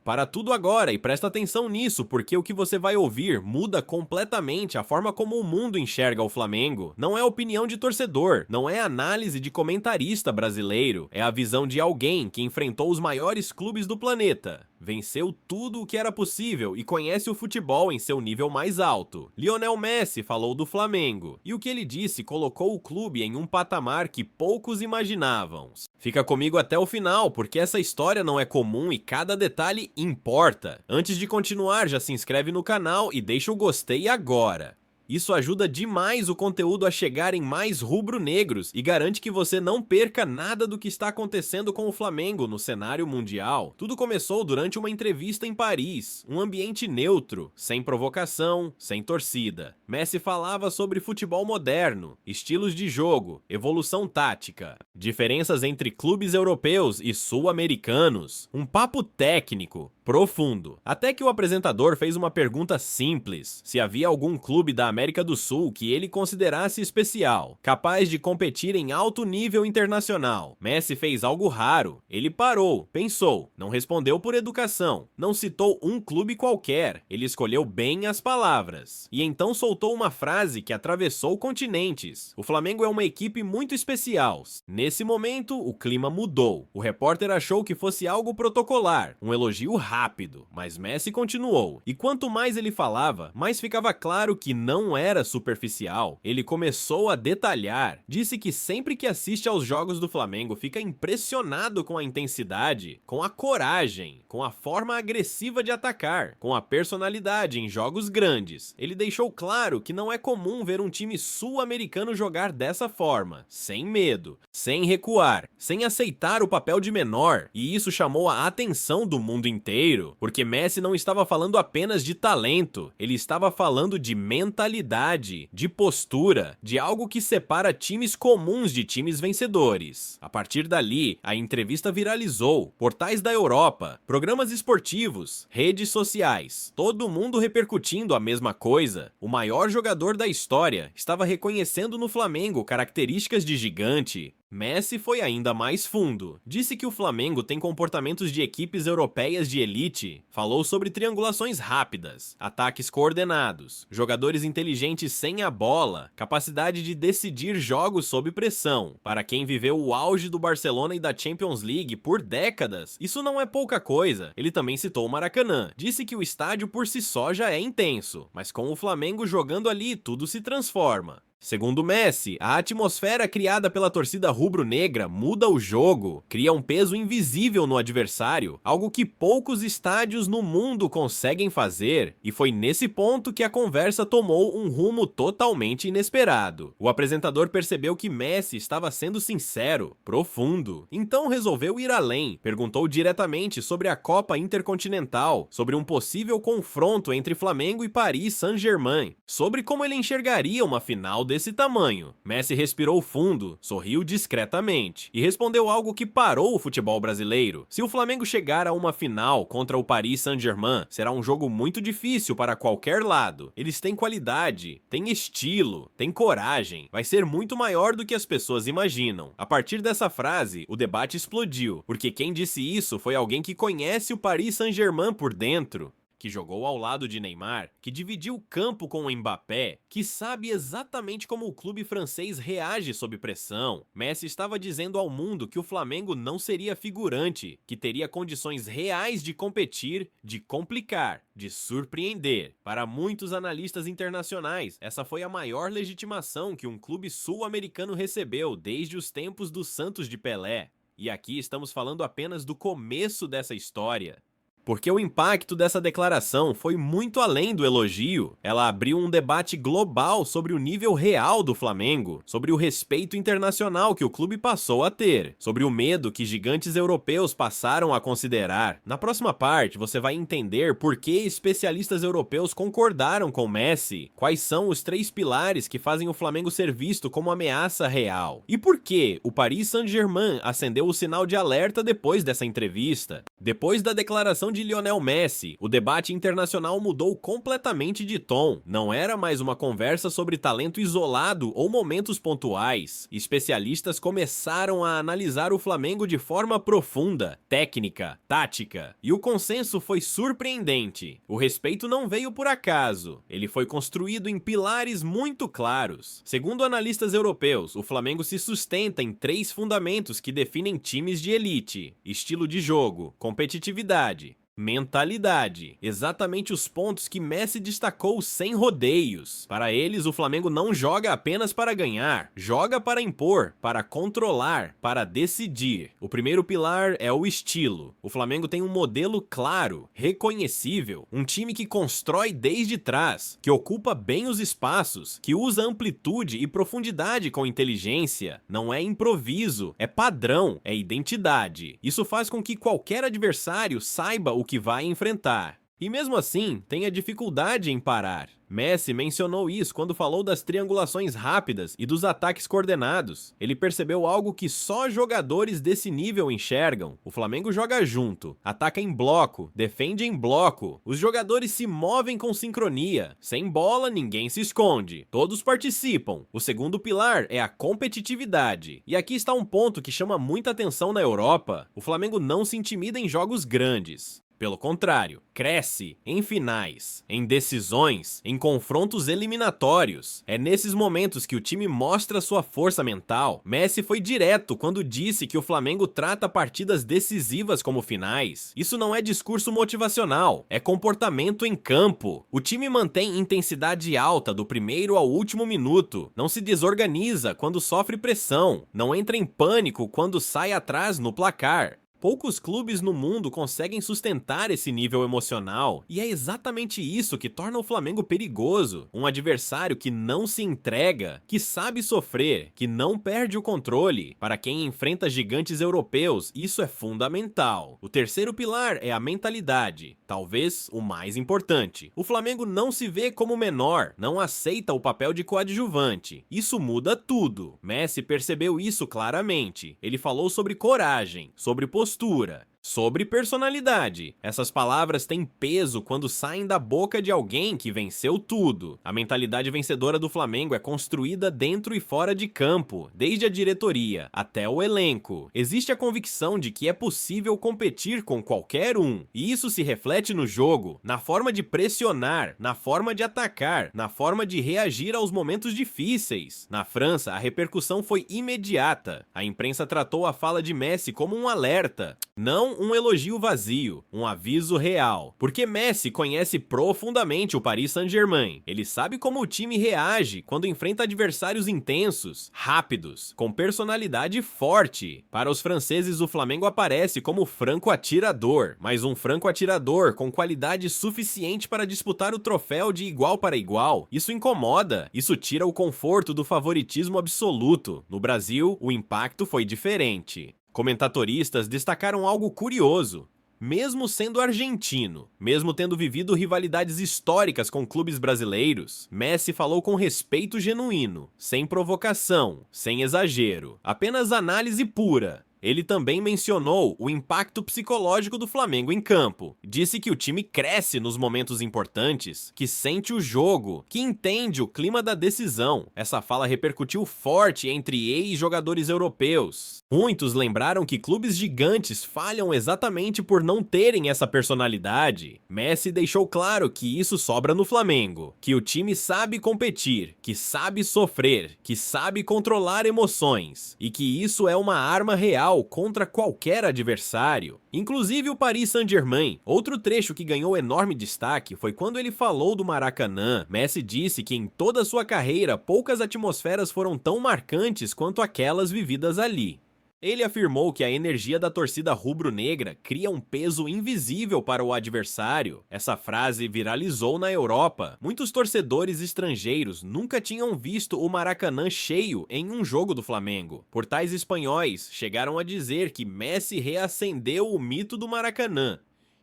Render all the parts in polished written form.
Para tudo agora e presta atenção nisso, porque o que você vai ouvir muda completamente a forma como o mundo enxerga o Flamengo. Não é opinião de torcedor, não é análise de comentarista brasileiro, é a visão de alguém que enfrentou os maiores clubes do planeta, venceu tudo o que era possível e conhece o futebol em seu nível mais alto. Lionel Messi falou do Flamengo, e o que ele disse colocou o clube em um patamar que poucos imaginavam. Fica comigo até o final, porque essa história não é comum e cada detalhe importa. Antes de continuar, já se inscreve no canal e deixa o gostei agora. Isso ajuda demais o conteúdo a chegar em mais rubro-negros e garante que você não perca nada do que está acontecendo com o Flamengo no cenário mundial. Tudo começou durante uma entrevista em Paris, um ambiente neutro, sem provocação, sem torcida. Messi falava sobre futebol moderno, estilos de jogo, evolução tática, diferenças entre clubes europeus e sul-americanos, um papo técnico, profundo. Até que o apresentador fez uma pergunta simples: se havia algum clube da América do Sul que ele considerasse especial, capaz de competir em alto nível internacional. Messi fez algo raro. Ele parou, pensou, não respondeu por educação, não citou um clube qualquer, ele escolheu bem as palavras. E então soltou uma frase que atravessou continentes: o Flamengo é uma equipe muito especial. Nesse momento, o clima mudou. O repórter achou que fosse algo protocolar, um elogio rápido, mas Messi continuou. E quanto mais ele falava, mais ficava claro que não era superficial. Ele começou a detalhar. Disse que sempre que assiste aos jogos do Flamengo fica impressionado com a intensidade, com a coragem, com a forma agressiva de atacar, com a personalidade em jogos grandes. Ele deixou claro que não é comum ver um time sul-americano jogar dessa forma, sem medo, sem recuar, sem aceitar o papel de menor, e isso chamou a atenção do mundo inteiro, porque Messi não estava falando apenas de talento, ele estava falando de mentalidade, de postura, de algo que separa times comuns de times vencedores. A partir dali, a entrevista viralizou, portais da Europa, programas esportivos, redes sociais, todo mundo repercutindo a mesma coisa. O maior jogador da história estava reconhecendo no Flamengo características de gigante. Messi foi ainda mais fundo. Disse que o Flamengo tem comportamentos de equipes europeias de elite. Falou sobre triangulações rápidas, ataques coordenados, jogadores inteligentes sem a bola, capacidade de decidir jogos sob pressão. Para quem viveu o auge do Barcelona e da Champions League por décadas, isso não é pouca coisa. Ele também citou o Maracanã. Disse que o estádio por si só já é intenso, mas com o Flamengo jogando ali, tudo se transforma. Segundo Messi, a atmosfera criada pela torcida rubro-negra muda o jogo, cria um peso invisível no adversário, algo que poucos estádios no mundo conseguem fazer, e foi nesse ponto que a conversa tomou um rumo totalmente inesperado. O apresentador percebeu que Messi estava sendo sincero, profundo, então resolveu ir além, perguntou diretamente sobre a Copa Intercontinental, sobre um possível confronto entre Flamengo e Paris Saint-Germain, sobre como ele enxergaria uma final desse tamanho. Messi respirou fundo, sorriu discretamente e respondeu algo que parou o futebol brasileiro. Se o Flamengo chegar a uma final contra o Paris Saint-Germain, será um jogo muito difícil para qualquer lado. Eles têm qualidade, têm estilo, têm coragem. Vai ser muito maior do que as pessoas imaginam. A partir dessa frase, o debate explodiu, porque quem disse isso foi alguém que conhece o Paris Saint-Germain por dentro, que jogou ao lado de Neymar, que dividiu o campo com o Mbappé, que sabe exatamente como o clube francês reage sob pressão. Messi estava dizendo ao mundo que o Flamengo não seria figurante, que teria condições reais de competir, de complicar, de surpreender. Para muitos analistas internacionais, essa foi a maior legitimação que um clube sul-americano recebeu desde os tempos do Santos de Pelé. E aqui estamos falando apenas do começo dessa história. Porque o impacto dessa declaração foi muito além do elogio. Ela abriu um debate global sobre o nível real do Flamengo, sobre o respeito internacional que o clube passou a ter, sobre o medo que gigantes europeus passaram a considerar. Na próxima parte, você vai entender por que especialistas europeus concordaram com Messi, quais são os 3 pilares que fazem o Flamengo ser visto como ameaça real, e por que o Paris Saint-Germain acendeu o sinal de alerta depois dessa entrevista. Depois da declaração de Lionel Messi, o debate internacional mudou completamente de tom. Não era mais uma conversa sobre talento isolado ou momentos pontuais. Especialistas começaram a analisar o Flamengo de forma profunda, técnica, tática, e o consenso foi surpreendente. O respeito não veio por acaso. Ele foi construído em pilares muito claros. Segundo analistas europeus, o Flamengo se sustenta em 3 fundamentos que definem times de elite: estilo de jogo, competitividade, mentalidade. Exatamente os pontos que Messi destacou sem rodeios. Para eles, o Flamengo não joga apenas para ganhar, joga para impor, para controlar, para decidir. O primeiro pilar é o estilo. O Flamengo tem um modelo claro, reconhecível, um time que constrói desde trás, que ocupa bem os espaços, que usa amplitude e profundidade com inteligência. Não é improviso, é padrão, é identidade. Isso faz com que qualquer adversário saiba o que vai enfrentar. E mesmo assim, tenha dificuldade em parar. Messi mencionou isso quando falou das triangulações rápidas e dos ataques coordenados. Ele percebeu algo que só jogadores desse nível enxergam. O Flamengo joga junto, ataca em bloco, defende em bloco. Os jogadores se movem com sincronia. Sem bola, ninguém se esconde. Todos participam. O segundo pilar é a competitividade. E aqui está um ponto que chama muita atenção na Europa. O Flamengo não se intimida em jogos grandes. Pelo contrário, cresce em finais, em decisões, em confrontos eliminatórios. É nesses momentos que o time mostra sua força mental. Messi foi direto quando disse que o Flamengo trata partidas decisivas como finais. Isso não é discurso motivacional, é comportamento em campo. O time mantém intensidade alta do primeiro ao último minuto, não se desorganiza quando sofre pressão, não entra em pânico quando sai atrás no placar. Poucos clubes no mundo conseguem sustentar esse nível emocional, e é exatamente isso que torna o Flamengo perigoso. Um adversário que não se entrega, que sabe sofrer, que não perde o controle. Para quem enfrenta gigantes europeus, isso é fundamental. O terceiro pilar é a mentalidade, talvez o mais importante. O Flamengo não se vê como menor, não aceita o papel de coadjuvante. Isso muda tudo. Messi percebeu isso claramente. Ele falou sobre coragem, sobre postura, sobre personalidade. Essas palavras têm peso quando saem da boca de alguém que venceu tudo. A mentalidade vencedora do Flamengo é construída dentro e fora de campo, desde a diretoria até o elenco. Existe a convicção de que é possível competir com qualquer um, e isso se reflete no jogo, na forma de pressionar, na forma de atacar, na forma de reagir aos momentos difíceis. Na França, a repercussão foi imediata. A imprensa tratou a fala de Messi como um alerta, não um elogio vazio, um aviso real. Porque Messi conhece profundamente o Paris Saint-Germain. Ele sabe como o time reage quando enfrenta adversários intensos, rápidos, com personalidade forte. Para os franceses, o Flamengo aparece como franco atirador, mas um franco atirador com qualidade suficiente para disputar o troféu de igual para igual. Isso incomoda, isso tira o conforto do favoritismo absoluto. No Brasil, o impacto foi diferente. Comentadoristas destacaram algo curioso. Mesmo sendo argentino, mesmo tendo vivido rivalidades históricas com clubes brasileiros, Messi falou com respeito genuíno, sem provocação, sem exagero, apenas análise pura. Ele também mencionou o impacto psicológico do Flamengo em campo. Disse que o time cresce nos momentos importantes, que sente o jogo, que entende o clima da decisão. Essa fala repercutiu forte entre ex-jogadores europeus. Muitos lembraram que clubes gigantes falham exatamente por não terem essa personalidade. Messi deixou claro que isso sobra no Flamengo, que o time sabe competir, que sabe sofrer, que sabe controlar emoções, e que isso é uma arma real contra qualquer adversário, inclusive o Paris Saint-Germain. Outro trecho que ganhou enorme destaque foi quando ele falou do Maracanã. Messi disse que em toda a sua carreira poucas atmosferas foram tão marcantes quanto aquelas vividas ali. Ele afirmou que a energia da torcida rubro-negra cria um peso invisível para o adversário. Essa frase viralizou na Europa. Muitos torcedores estrangeiros nunca tinham visto o Maracanã cheio em um jogo do Flamengo. Portais espanhóis chegaram a dizer que Messi reacendeu o mito do Maracanã,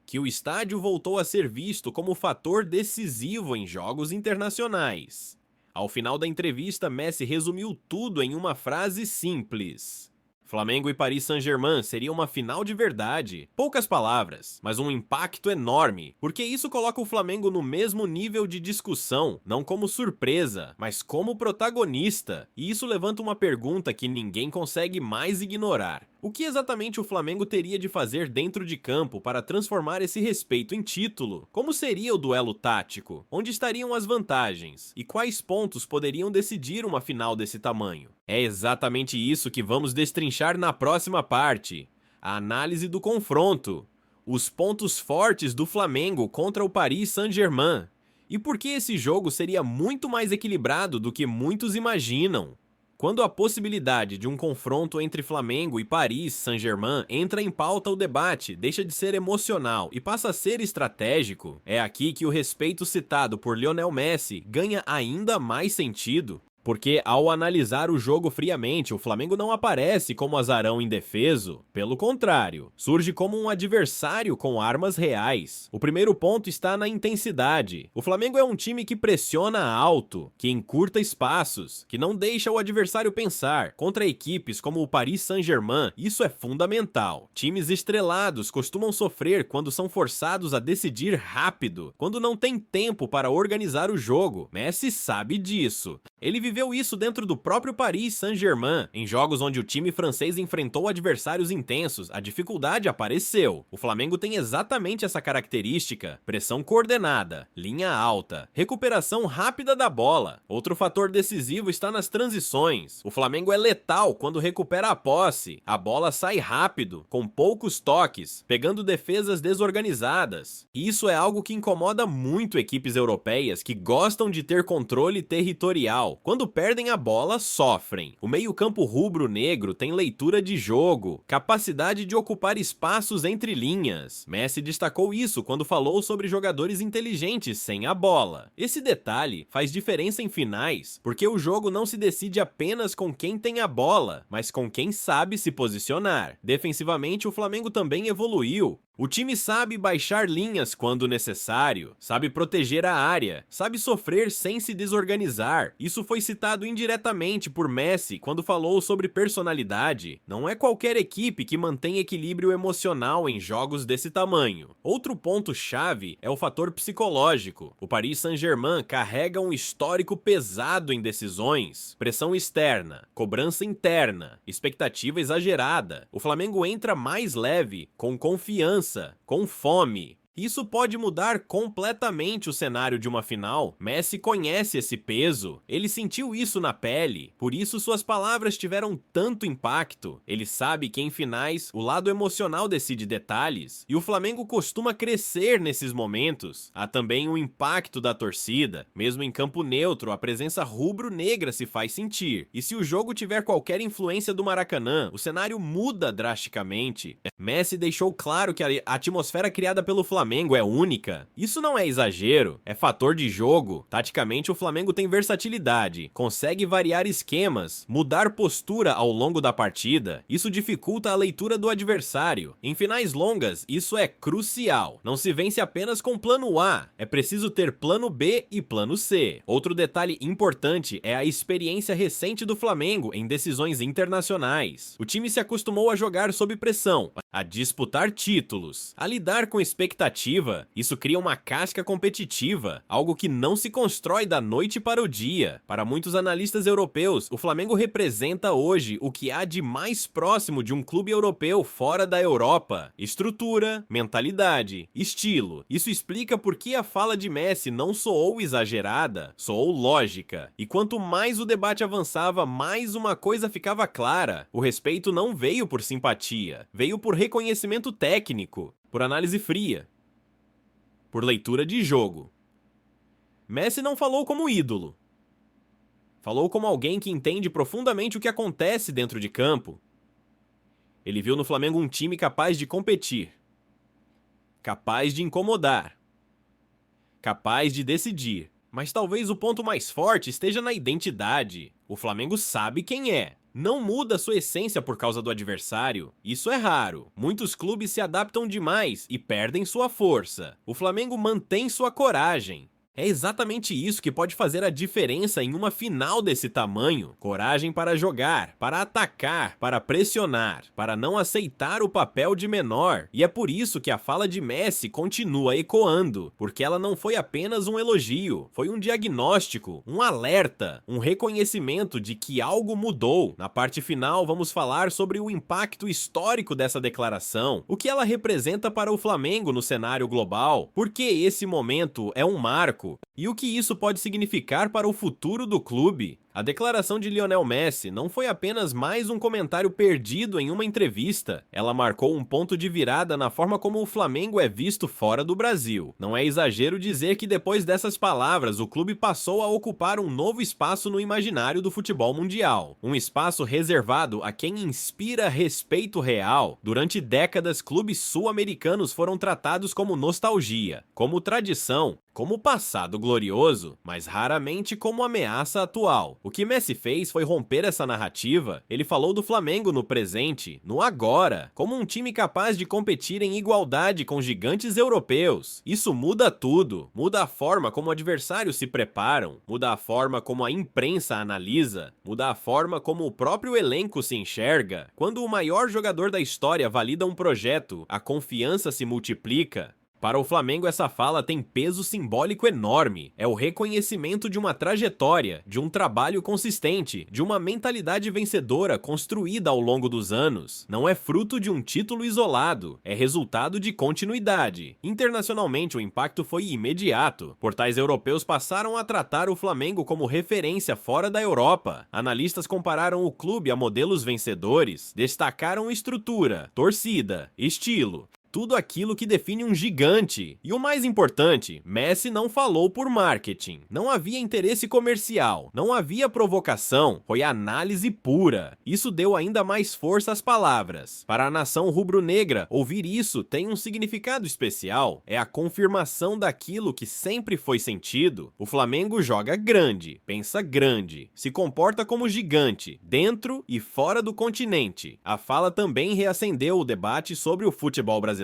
que o estádio voltou a ser visto como fator decisivo em jogos internacionais. Ao final da entrevista, Messi resumiu tudo em uma frase simples: Flamengo e Paris Saint-Germain seria uma final de verdade. Poucas palavras, mas um impacto enorme, porque isso coloca o Flamengo no mesmo nível de discussão, não como surpresa, mas como protagonista. E isso levanta uma pergunta que ninguém consegue mais ignorar. O que exatamente o Flamengo teria de fazer dentro de campo para transformar esse respeito em título? Como seria o duelo tático? Onde estariam as vantagens? E quais pontos poderiam decidir uma final desse tamanho? É exatamente isso que vamos destrinchar na próxima parte. A análise do confronto. Os pontos fortes do Flamengo contra o Paris Saint-Germain. E por que esse jogo seria muito mais equilibrado do que muitos imaginam? Quando a possibilidade de um confronto entre Flamengo e Paris Saint-Germain entra em pauta, o debate deixa de ser emocional e passa a ser estratégico. É aqui que o respeito citado por Lionel Messi ganha ainda mais sentido. Porque ao analisar o jogo friamente, o Flamengo não aparece como azarão indefeso. Pelo contrário, surge como um adversário com armas reais. O primeiro ponto está na intensidade. O Flamengo é um time que pressiona alto, que encurta espaços, que não deixa o adversário pensar. Contra equipes como o Paris Saint-Germain, isso é fundamental. Times estrelados costumam sofrer quando são forçados a decidir rápido, quando não tem tempo para organizar o jogo. Messi sabe disso. Ele viveu isso dentro do próprio Paris Saint-Germain. Em jogos onde o time francês enfrentou adversários intensos, a dificuldade apareceu. O Flamengo tem exatamente essa característica: pressão coordenada, linha alta, recuperação rápida da bola. Outro fator decisivo está nas transições. O Flamengo é letal quando recupera a posse. A bola sai rápido, com poucos toques, pegando defesas desorganizadas. E isso é algo que incomoda muito equipes europeias que gostam de ter controle territorial. Quando perdem a bola, sofrem. O meio-campo rubro-negro tem leitura de jogo, capacidade de ocupar espaços entre linhas. Messi destacou isso quando falou sobre jogadores inteligentes sem a bola. Esse detalhe faz diferença em finais, porque o jogo não se decide apenas com quem tem a bola, mas com quem sabe se posicionar. Defensivamente, o Flamengo também evoluiu. O time sabe baixar linhas quando necessário, sabe proteger a área, sabe sofrer sem se desorganizar. Isso foi citado indiretamente por Messi quando falou sobre personalidade. Não é qualquer equipe que mantém equilíbrio emocional em jogos desse tamanho. Outro ponto-chave é o fator psicológico. O Paris Saint-Germain carrega um histórico pesado em decisões, pressão externa, cobrança interna, expectativa exagerada. O Flamengo entra mais leve, com confiança, com fome. Isso pode mudar completamente o cenário de uma final. Messi conhece esse peso, ele sentiu isso na pele, por isso suas palavras tiveram tanto impacto. Ele sabe que em finais o lado emocional decide detalhes, e o Flamengo costuma crescer nesses momentos. Há também o impacto da torcida. Mesmo em campo neutro, a presença rubro-negra se faz sentir, e se o jogo tiver qualquer influência do Maracanã, o cenário muda drasticamente. Messi deixou claro que a atmosfera criada pelo Flamengo é única. Isso não é exagero, é fator de jogo. Taticamente, o Flamengo tem versatilidade, consegue variar esquemas, mudar postura ao longo da partida. Isso dificulta a leitura do adversário. Em finais longas, isso é crucial. Não se vence apenas com plano A, é preciso ter plano B e plano C. Outro detalhe importante é a experiência recente do Flamengo em decisões internacionais. O time se acostumou a jogar sob pressão, a disputar títulos, a lidar com expectativas. Isso cria uma casca competitiva, algo que não se constrói da noite para o dia. Para muitos analistas europeus, o Flamengo representa hoje o que há de mais próximo de um clube europeu fora da Europa: estrutura, mentalidade, estilo. Isso explica por que a fala de Messi não soou exagerada, soou lógica. E quanto mais o debate avançava, mais uma coisa ficava clara: o respeito não veio por simpatia, veio por reconhecimento técnico, por análise fria, por leitura de jogo. Messi não falou como ídolo. Falou como alguém que entende profundamente o que acontece dentro de campo. Ele viu no Flamengo um time capaz de competir, capaz de incomodar, capaz de decidir. Mas talvez o ponto mais forte esteja na identidade. O Flamengo sabe quem é. Não muda sua essência por causa do adversário. Isso é raro. Muitos clubes se adaptam demais e perdem sua força. O Flamengo mantém sua coragem. É exatamente isso que pode fazer a diferença em uma final desse tamanho. Coragem para jogar, para atacar, para pressionar, para não aceitar o papel de menor. E é por isso que a fala de Messi continua ecoando, porque ela não foi apenas um elogio, foi um diagnóstico, um alerta, um reconhecimento de que algo mudou. Na parte final, vamos falar sobre o impacto histórico dessa declaração, o que ela representa para o Flamengo no cenário global, por que esse momento é um marco e o que isso pode significar para o futuro do clube. A declaração de Lionel Messi não foi apenas mais um comentário perdido em uma entrevista, ela marcou um ponto de virada na forma como o Flamengo é visto fora do Brasil. Não é exagero dizer que depois dessas palavras o clube passou a ocupar um novo espaço no imaginário do futebol mundial, um espaço reservado a quem inspira respeito real. Durante décadas, clubes sul-americanos foram tratados como nostalgia, como tradição, como passado glorioso, mas raramente como ameaça atual. O que Messi fez foi romper essa narrativa. Ele falou do Flamengo no presente, no agora, como um time capaz de competir em igualdade com gigantes europeus. Isso muda tudo, muda a forma como adversários se preparam, muda a forma como a imprensa analisa, muda a forma como o próprio elenco se enxerga. Quando o maior jogador da história valida um projeto, a confiança se multiplica. Para o Flamengo, essa fala tem peso simbólico enorme. É o reconhecimento de uma trajetória, de um trabalho consistente, de uma mentalidade vencedora construída ao longo dos anos. Não é fruto de um título isolado, é resultado de continuidade. Internacionalmente, o impacto foi imediato. Portais europeus passaram a tratar o Flamengo como referência fora da Europa. Analistas compararam o clube a modelos vencedores, destacaram estrutura, torcida, estilo. Tudo aquilo que define um gigante. E o mais importante, Messi não falou por marketing. Não havia interesse comercial, não havia provocação, foi análise pura. Isso deu ainda mais força às palavras. Para a nação rubro-negra, ouvir isso tem um significado especial. É a confirmação daquilo que sempre foi sentido. O Flamengo joga grande, pensa grande, se comporta como gigante, dentro e fora do continente. A fala também reacendeu o debate sobre o futebol brasileiro.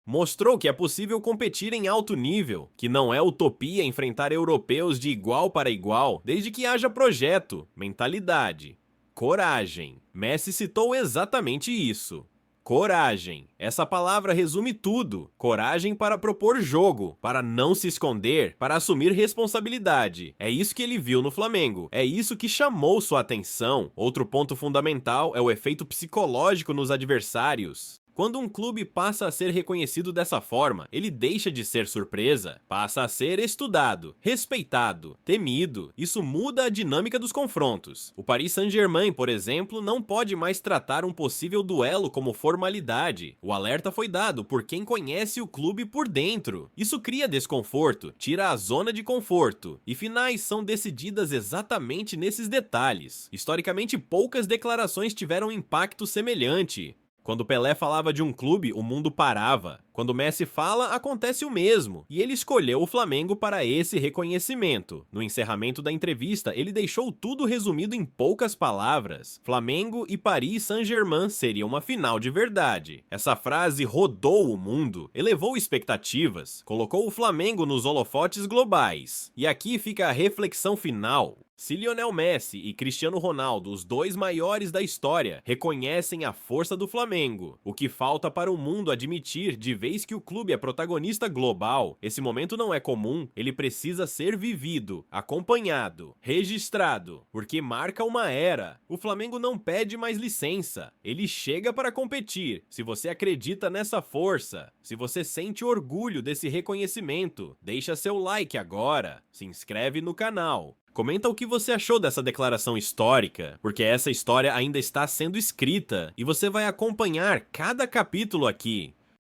Mostrou que é possível competir em alto nível, que não é utopia enfrentar europeus de igual para igual, desde que haja projeto, mentalidade, coragem. Messi citou exatamente isso. Coragem. Essa palavra resume tudo. Coragem para propor jogo, para não se esconder, para assumir responsabilidade. É isso que ele viu no Flamengo. É isso que chamou sua atenção. Outro ponto fundamental é o efeito psicológico nos adversários. Quando um clube passa a ser reconhecido dessa forma, ele deixa de ser surpresa, passa a ser estudado, respeitado, temido. Isso muda a dinâmica dos confrontos. O Paris Saint-Germain, por exemplo, não pode mais tratar um possível duelo como formalidade. O alerta foi dado por quem conhece o clube por dentro. Isso cria desconforto, tira a zona de conforto. E finais são decididas exatamente nesses detalhes. Historicamente, poucas declarações tiveram impacto semelhante. Quando Pelé falava de um clube, o mundo parava. Quando Messi fala, acontece o mesmo. E ele escolheu o Flamengo para esse reconhecimento. No encerramento da entrevista, ele deixou tudo resumido em poucas palavras. Flamengo e Paris Saint-Germain seria uma final de verdade. Essa frase rodou o mundo, elevou expectativas, colocou o Flamengo nos holofotes globais. E aqui fica a reflexão final. Se Lionel Messi e Cristiano Ronaldo, os dois maiores da história, reconhecem a força do Flamengo, o que falta para o mundo admitir de vez que o clube é protagonista global, esse momento não é comum, ele precisa ser vivido, acompanhado, registrado, porque marca uma era. O Flamengo não pede mais licença, ele chega para competir. Se você acredita nessa força, se você sente orgulho desse reconhecimento, deixa seu like agora, se inscreve no canal. Comenta o que você achou dessa declaração histórica, porque essa história ainda está sendo escrita e você vai acompanhar cada capítulo aqui.